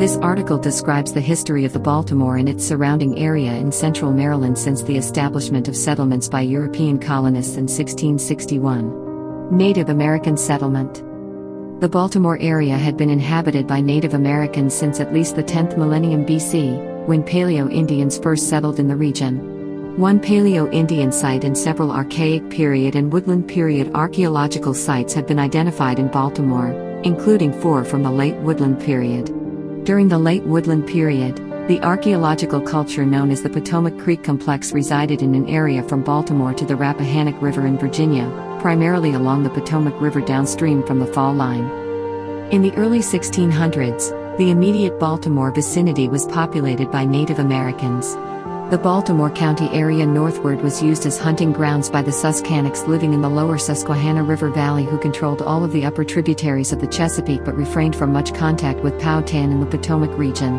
This article describes the history of the Baltimore and its surrounding area in central Maryland since the establishment of settlements by European colonists in 1661. Native American settlement. The Baltimore area had been inhabited by Native Americans since at least the 10th millennium BC, when Paleo-Indians first settled in the region. One Paleo-Indian site and several Archaic period and Woodland period archaeological sites have been identified in Baltimore, including 4 from the late Woodland period. During the late Woodland period, the archaeological culture known as the Potomac Creek Complex resided in an area from Baltimore to the Rappahannock River in Virginia, primarily along the Potomac River downstream from the Fall Line. In the early 1600s, the immediate Baltimore vicinity was populated by Native Americans. The Baltimore County area northward was used as hunting grounds by the Susquehannock living in the lower Susquehanna River Valley, who controlled all of the upper tributaries of the Chesapeake but refrained from much contact with Powhatan in the Potomac region.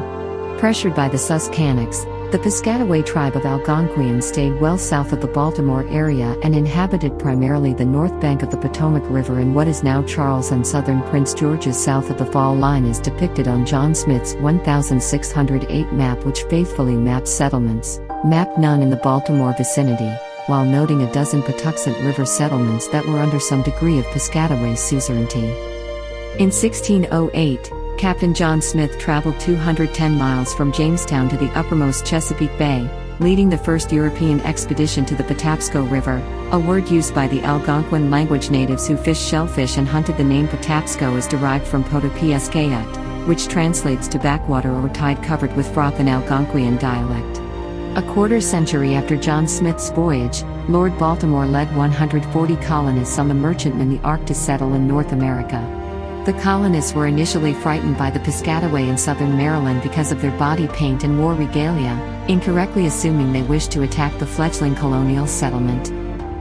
Pressured by the Susquehannocks, the Piscataway tribe of Algonquians stayed well south of the Baltimore area and inhabited primarily the north bank of the Potomac River in what is now Charles and southern Prince George's south of the Fall Line, is depicted on John Smith's 1608 map, which faithfully maps settlements, mapped none in the Baltimore vicinity, while noting a dozen Patuxent River settlements that were under some degree of Piscataway suzerainty. In 1608, Captain John Smith traveled 210 miles from Jamestown to the uppermost Chesapeake Bay, leading the first European expedition to the Patapsco River, a word used by the Algonquin language natives who fished shellfish and hunted. The name Patapsco is derived from Potopieskayat, which translates to backwater or tide covered with froth in Algonquian dialect. A quarter century after John Smith's voyage, Lord Baltimore led 140 colonists on the Merchantman the Ark to settle in North America. The colonists were initially frightened by the Piscataway in southern Maryland because of their body paint and war regalia, incorrectly assuming they wished to attack the fledgling colonial settlement.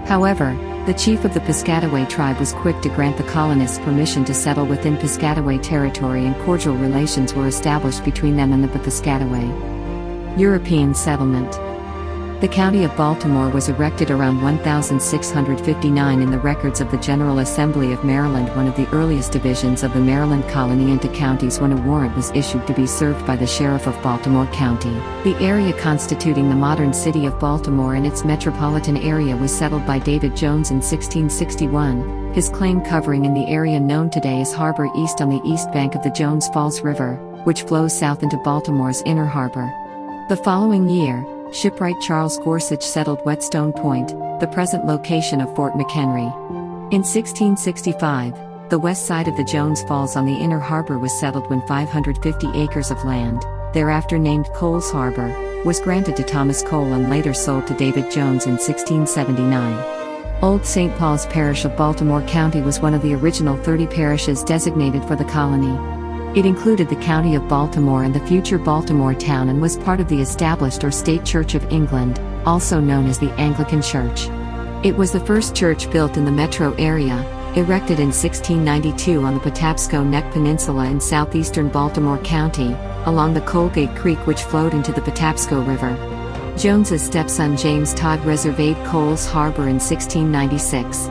However, the chief of the Piscataway tribe was quick to grant the colonists permission to settle within Piscataway territory, and cordial relations were established between them and the Piscataway. European settlement. The County of Baltimore was erected around 1659 in the records of the General Assembly of Maryland, one of the earliest divisions of the Maryland colony into counties, when a warrant was issued to be served by the Sheriff of Baltimore County. The area constituting the modern city of Baltimore and its metropolitan area was settled by David Jones in 1661, his claim covering in the area known today as Harbor East on the east bank of the Jones Falls River, which flows south into Baltimore's Inner Harbor. The following year, shipwright Charles Gorsuch settled Whetstone Point, the present location of Fort McHenry. In 1665, the west side of the Jones Falls on the Inner Harbor was settled when 550 acres of land, thereafter named Cole's Harbor, was granted to Thomas Cole and later sold to David Jones in 1679. Old St. Paul's Parish of Baltimore County was one of the original 30 parishes designated for the colony. It included the County of Baltimore and the future Baltimore town, and was part of the established or State Church of England, also known as the Anglican Church. It was the first church built in the metro area, erected in 1692 on the Patapsco Neck Peninsula in southeastern Baltimore County, along the Colgate Creek which flowed into the Patapsco River. Jones's stepson James Todd reserved Cole's Harbor in 1696.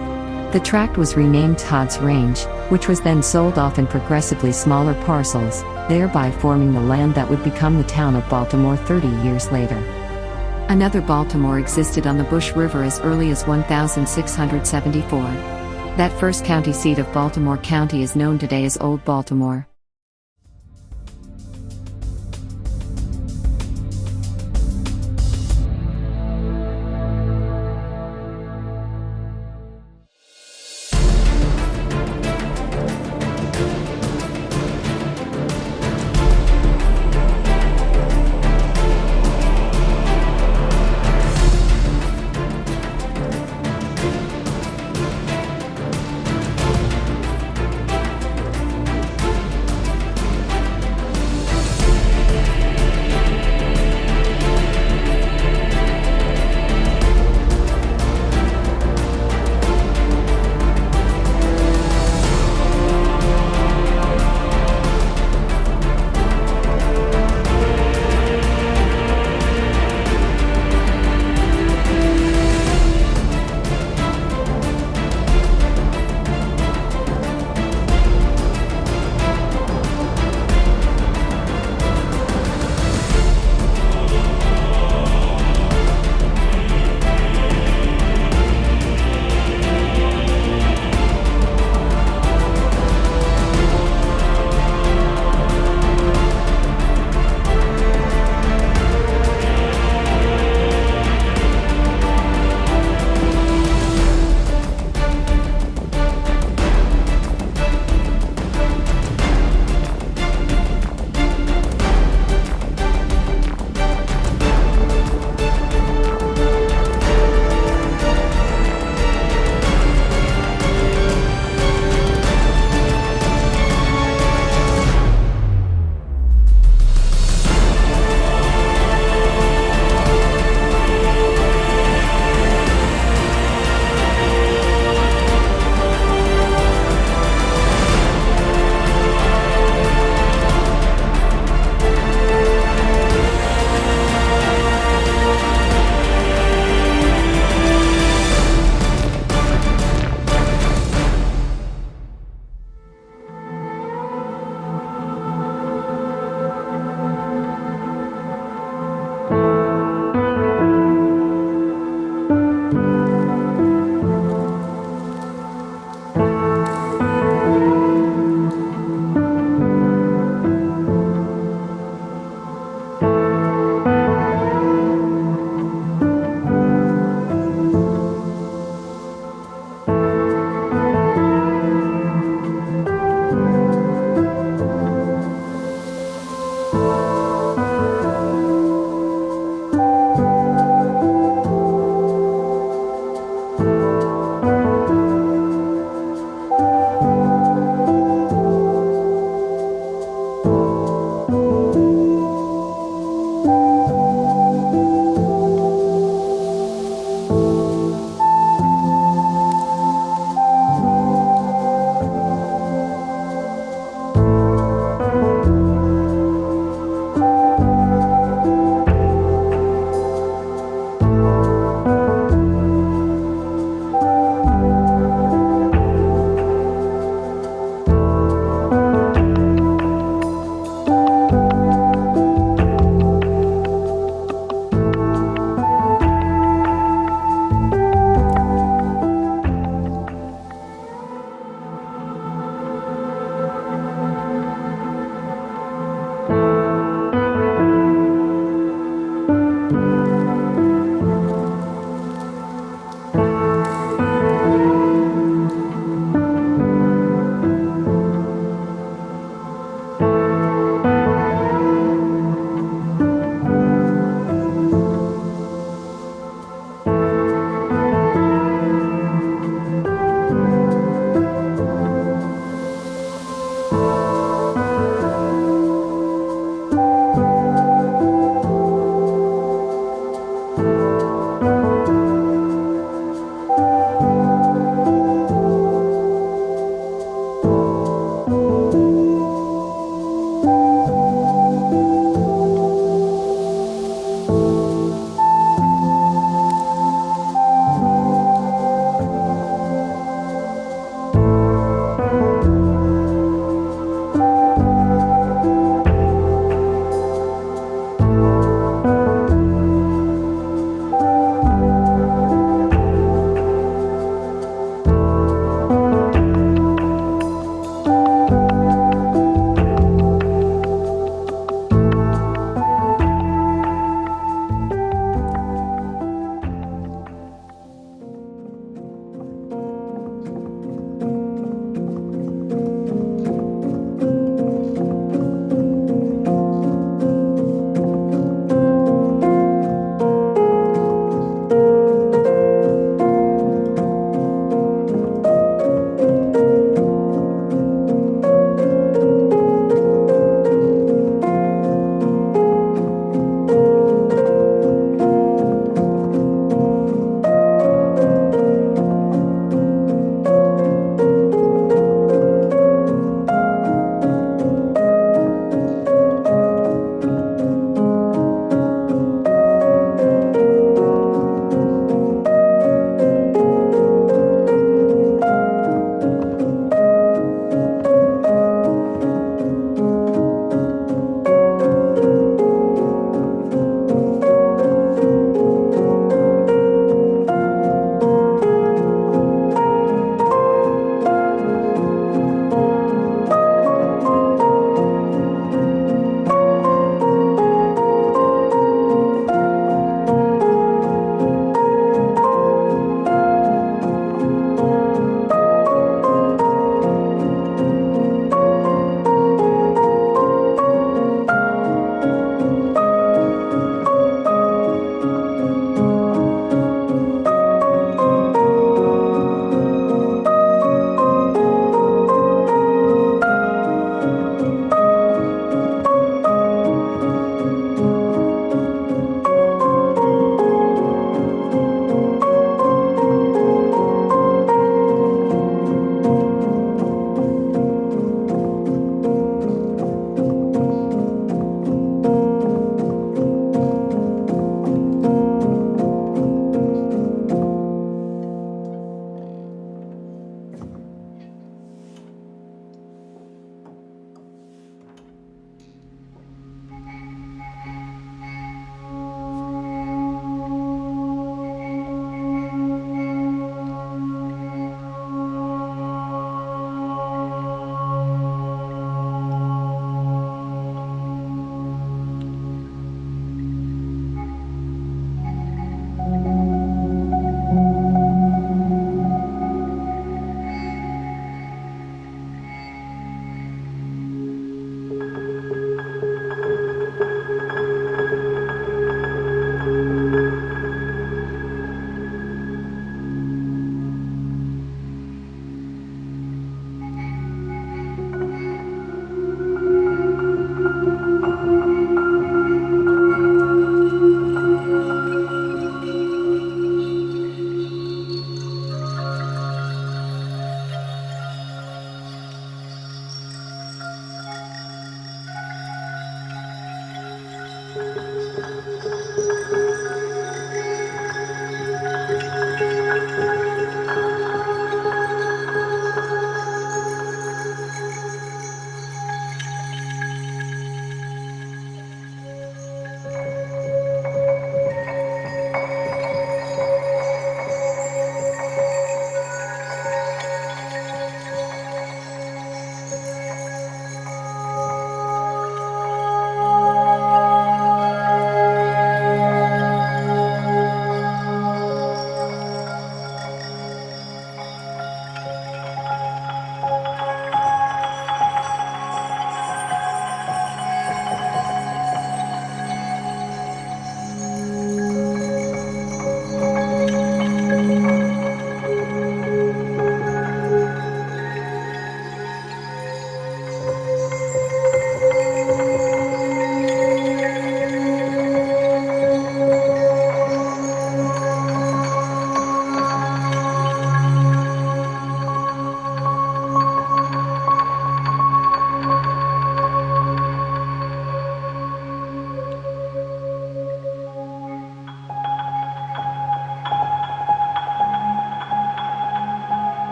The tract was renamed Todd's Range, which was then sold off in progressively smaller parcels, thereby forming the land that would become the town of Baltimore 30 years later. Another Baltimore existed on the Bush River as early as 1674. That first county seat of Baltimore County is known today as Old Baltimore.